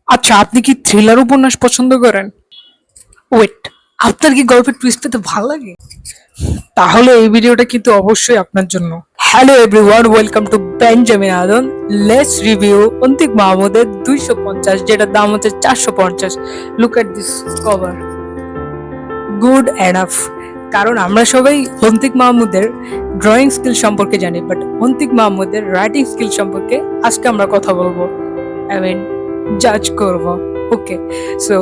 আচ্ছা, আপনি কি থ্রিলার উপন্যাস পছন্দ করেন? ওয়েট, আপনার কি গল্পের টুইস্ট পেতে ভালো লাগে? তাহলে এই ভিডিওটা কিন্তু অবশ্যই আপনার জন্য। Hello everyone, welcome to Benjamin Adon. Let's review Antik মাহমুদের 250, যেটার দাম হচ্ছে 450। Look at this cover, good enough. কারণ আমরা সবাই অন্তিক মাহমুদের ড্রয়িং স্কিল সম্পর্কে জানি, বাট অন্তিক মাহমুদের রাইটিং স্কিল সম্পর্কে আজকে আমরা কথা বলবো। আই মিন, জাজ করব। ওকে, সো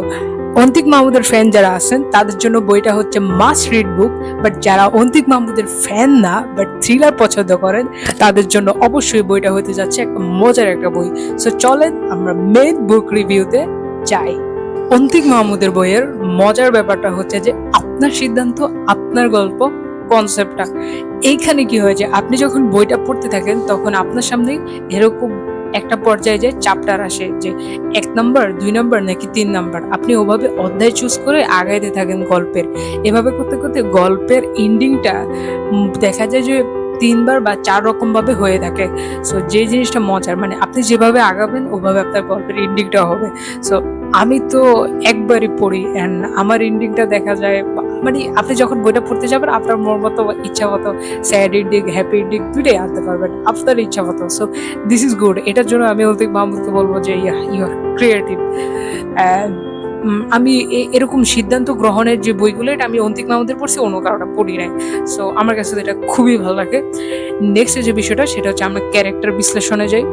অন্তিক মাহমুদের ফ্যান যারা আছেন তাদের জন্য বইটা হচ্ছে মাস্ট রিড বুক। বাট যারা অন্তিক মাহমুদের ফ্যান না বাট থ্রিলার পছন্দ করেন তাদের জন্য অবশ্যই বইটা হতে যাচ্ছে একটা মজার একটা বই। সো চলেন আমরা মেইন বুক রিভিউতে যাই। অন্তিক মাহমুদের বইয়ের মজার ব্যাপারটা হচ্ছে যে আপনার সিদ্ধান্ত, আপনার গল্প, কনসেপ্টটা। এইখানে কি হয় যে আপনি যখন বইটা পড়তে থাকেন তখন আপনার সামনে এরকম একটা পর্যায়ে যে চ্যাপ্টার আসে যে 1 নাম্বার, 2 নাম্বার নাকি 3 নাম্বার, আপনি ওভাবে অধ্যায় চুজ করে আগাইতে থাকেন গল্পের। এভাবে করতে করতে গল্পের এন্ডিংটা দেখা যায় যে 3বার বা 4 রকম ভাবে হয়ে থাকে। সো যে জিনিসটা মজার, মানে আপনি যেভাবে আগাবেন ওভাবে আপনার গল্পের এন্ডিংটা হবে। সো আমি তো একবারই পড়ি অ্যান্ড আমার এন্ডিংটা দেখা যায় মানে আপনি যখন বইটা পড়তে যাবেন আপনার মন মতো ইচ্ছা মতো স্যাড এন্ডিং, হ্যাপি এন্ডিং দুইটাই আনতে পারবেন আপনার ইচ্ছা মতো। So this is good. এটার জন্য আমি অন্তিক মাহমুদকে বলবো যে ইউ আর ক্রিয়েটিভ। আমি এরকম সিদ্ধান্ত গ্রহণের যে বইগুলো এটা আমি অন্তিক মাহমুদের পড়ছি, অন্য কারোটা পড়ি নাই। সো আমার কাছে এটা খুবই ভালো লাগে। নেক্সট যে বিষয়টা সেটা হচ্ছে আমরা ক্যারেক্টার বিশ্লেষণে যাই।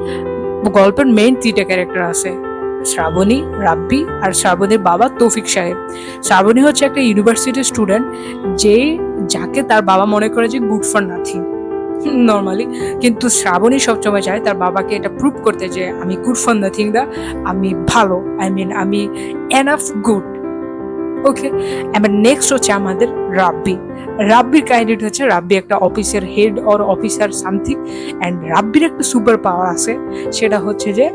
গল্পের মেইন 3টা ক্যারেক্টার আছে, শ্রাবণী, রাব্বি আর শ্রাবণীর বাবা তৌফিক সাহেব। শ্রাবণী হচ্ছে একটা ইউনিভার্সিটির স্টুডেন্ট যাকে তার বাবা মনে করে যে গুড ফর নাথিং নর্মালি, কিন্তু শ্রাবণী সবসময় চায় তার বাবাকে এটা প্রুভ করতে যে আমি গুড ফর নাথিং দা, আমি ভালো, আই মিন আমি এনাফ গুড। ওকে, এবার নেক্সট হচ্ছে আমাদের রাব্বি। রাব্বির কাহিনীটা হচ্ছে রাব্বি একটা অফিসের head or officer something, and রাব্বির একটা সুপার পাওয়ার আছে, সেটা হচ্ছে যে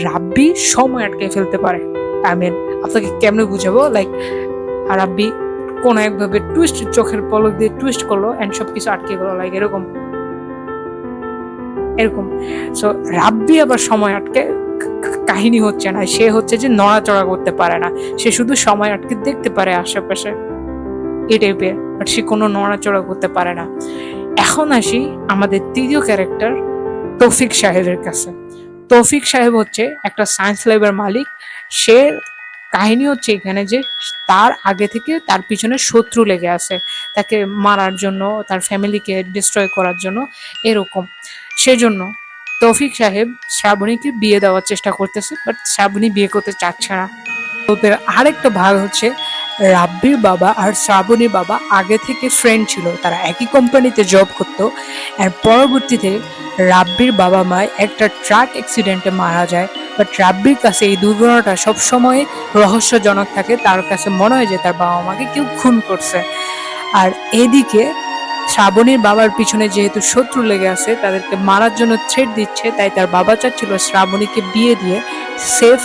রাব্বি সময় আটকে ফেলতে পারে। আই মিন, আপনাকে কেমনে বুঝাবো, লাইক রাব্বি কোন একভাবে টুইস্ট, চোখের পলক দিয়ে টুইস্ট করলো অ্যান্ড সবকিছু আটকে গেলো, লাইক এরকম এরকম। সো রাব্বি আবার সময় আটকে কাহিনী হচ্ছে না, সে হচ্ছে যে নড়াচড়া করতে পারে না, সে শুধু সময় আটকে দেখতে পারে আশেপাশে এই টাইপের, বাট সে কোনো নড়াচড়া করতে পারে না। এখন আসি আমাদের তৃতীয় ক্যারেক্টার তৌফিক সাহেবের কাছে। তৌফিক সাহেব হচ্ছে একটা সায়েন্স ল্যাবের মালিক। সে কাহিনী হচ্ছে এখানে যে তার আগে থেকে তার পিছনে শত্রু লেগে আছে, তাকে মারার জন্য, তার ফ্যামিলিকে ডিস্ট্রয় করার জন্য, এরকম। সেজন্য তৌফিক সাহেব শ্রাবণীকে বিয়ে দেওয়ার চেষ্টা করতেছে, বাট শ্রাবণী বিয়ে করতে চাচ্ছে না। গল্পের আরেকটা ভাগ হচ্ছে রাব্বির বাবা আর শ্রাবণীর বাবা আগে থেকে ফ্রেন্ড ছিল, তারা একই কোম্পানিতে জব করতো। আর পরবর্তীতে রাব্বির বাবা মা একটা ট্রাক অ্যাক্সিডেন্টে মারা যায়। বাট রাব্বির কাছে এই দুর্ঘটনাটা সবসময় রহস্যজনক থাকে, তার কাছে মনে হয় যে তার বাবা মাকে কেউ খুন করছে। আর এদিকে শ্রাবণীর বাবার পিছনে যেহেতু শত্রু লেগে আছে, তাদেরকে মারার জন্য থ্রেট দিচ্ছে, তাই তার বাবা চাচ্ছিল শ্রাবণীকে বিয়ে দিয়ে সেফ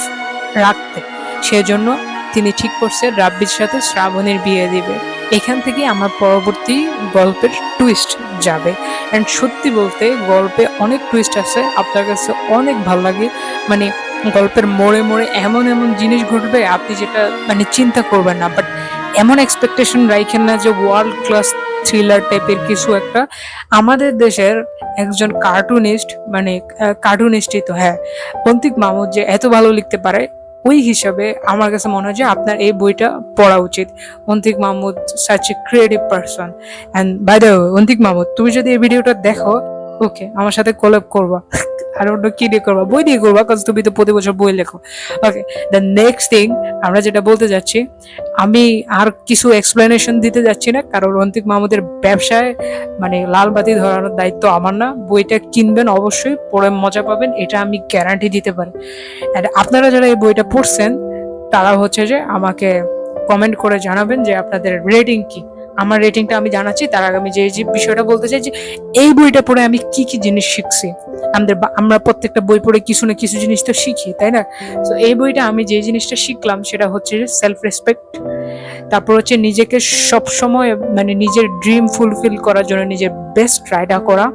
রাখতে। সেজন্য তিনি ঠিক করছে রাব্বির সাথে শ্রাবণীর বিয়ে দিবে। এখান থেকে আমার পরবর্তী গল্পের টুইস্ট যাবে। অ্যান্ড সত্যি বলতে গল্পে অনেক টুইস্ট আছে, আপনার কাছে অনেক ভালো লাগে। মানে গল্পের মোড়ে মোড়ে এমন এমন জিনিস ঘটবে আপনি যেটা মানে চিন্তা করবেন না, বাট এমন এক্সপেকটেশন রাখেন না যে ওয়ার্ল্ড ক্লাস থ্রিলার টাইপের কিছু একটা। আমাদের দেশের একজন কার্টুনিস্ট, মানে কার্টুনিস্টই তো, হ্যাঁ, অন্তিক মাহমুদ যে এত ভালো লিখতে পারে, ওই হিসাবে আমার কাছে মনে হয় যে আপনার এই বইটা পড়া উচিত। Antik Mahmud such a creative person. And by the way, Antik Mahmud, তুমি যদি এই ভিডিওটা দেখো, ওকে, আমার সাথে কোলাব করবা। আর অন্য কি দিয়ে করবা? বই দিয়ে করবা, কারণ তুমি তো প্রতি বছর বই লেখো। ওকে, দ্য নেক্সট থিং আমরা যেটা বলতে যাচ্ছি, আমি আর কিছু এক্সপ্লেনেশন দিতে যাচ্ছি না, কারণ অন্তিক মাহমুদের ব্যবসায় মানে লাল বাতি ধরানোর দায়িত্ব আমার না। বইটা কিনবেন, অবশ্যই পড়ে মজা পাবেন, এটা আমি গ্যারান্টি দিতে পারি। অ্যান্ড আপনারা যারা এই বইটা পড়ছেন তারা হচ্ছে যে আমাকে কমেন্ট করে জানাবেন যে আপনাদের রেটিং কি। আমার রেটিংটা আমি জানাচ্ছি, তার আগে আমি যে বিষয়টা বলতে চাই যে এই বইটা পড়ে আমি কি কি জিনিস শিখছি। আমরা প্রত্যেকটা বই পড়ে কিছু না কিছু জিনিস তো শিখি, তাই না? তো এই বইটা আমি যে জিনিসটা শিখলাম সেটা হচ্ছে যে সেলফ রেসপেক্ট। তারপর হচ্ছে নিজেকে সবসময় মানে নিজের ড্রিম ফুলফিল করার জন্য নিজের বেস্ট ট্রাইটা করা।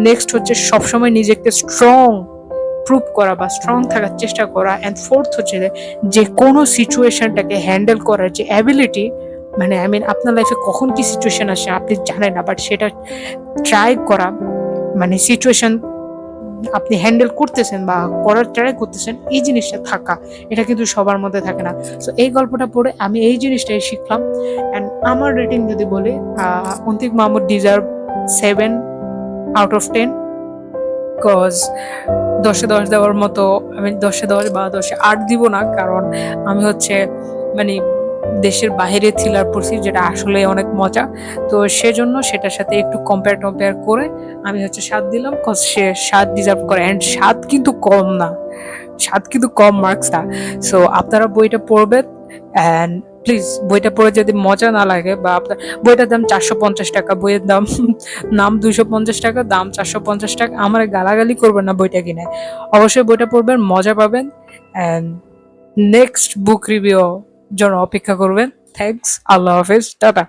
নেক্সট হচ্ছে সবসময় নিজেকে স্ট্রং প্রুভ করা বা স্ট্রং থাকার চেষ্টা করা, অ্যান্ড ফোর্থ হচ্ছে যে কোনো সিচুয়েশনটাকে হ্যান্ডেল করার যে অ্যাবিলিটি, মানে আই মিন আপনার লাইফে কখন কি সিচুয়েশন আসে আপনি জানেন না, বাট সেটা ট্রাই করা, মানে সিচুয়েশন আপনি হ্যান্ডেল করতেছেন বা করার ট্রাই করতেছেন, এই জিনিসটা থাকা, এটা কিন্তু সবার মধ্যে থাকে না। সো এই গল্পটা পড়ে আমি এই জিনিসটাই শিখলাম। অ্যান্ড আমার রেটিং যদি বলি, অন্তিক মাহমুদ ডিজার্ভ 7/10, বিকজ 10-10 দেওয়ার মতো, আমি 10-10 বা 10-8 দিব না, কারণ আমি হচ্ছে মানে দেশের বাইরে থ্রিলার পড়ছি যেটা আসলে অনেক মজা, তো সেজন্য সেটার সাথে একটু কম্পেয়ার করে আমি হচ্ছে 7 দিলাম, কজ সে 7 ডিজার্ভ করে। অ্যান্ড 7 কিন্তু কম না, 7 কিন্তু কম মার্কস না। সো আপনারা বইটা পড়বেন, অ্যান্ড প্লিজ বইটা পড়ে যদি মজা না লাগে, বা আপনার বইটার দাম 450 টাকা, বইয়ের দাম নাম 250 টাকা, দাম 450 টাকা, আমার গালাগালি করবেন না বইটা কিনে, অবশ্যই বইটা পড়বেন, মজা পাবেন। অ্যান্ড নেক্সট বুক রিভিউ জন্য অপেক্ষা করবেন। থ্যাংকস, আল্লাহ হাফেজ, টাটা।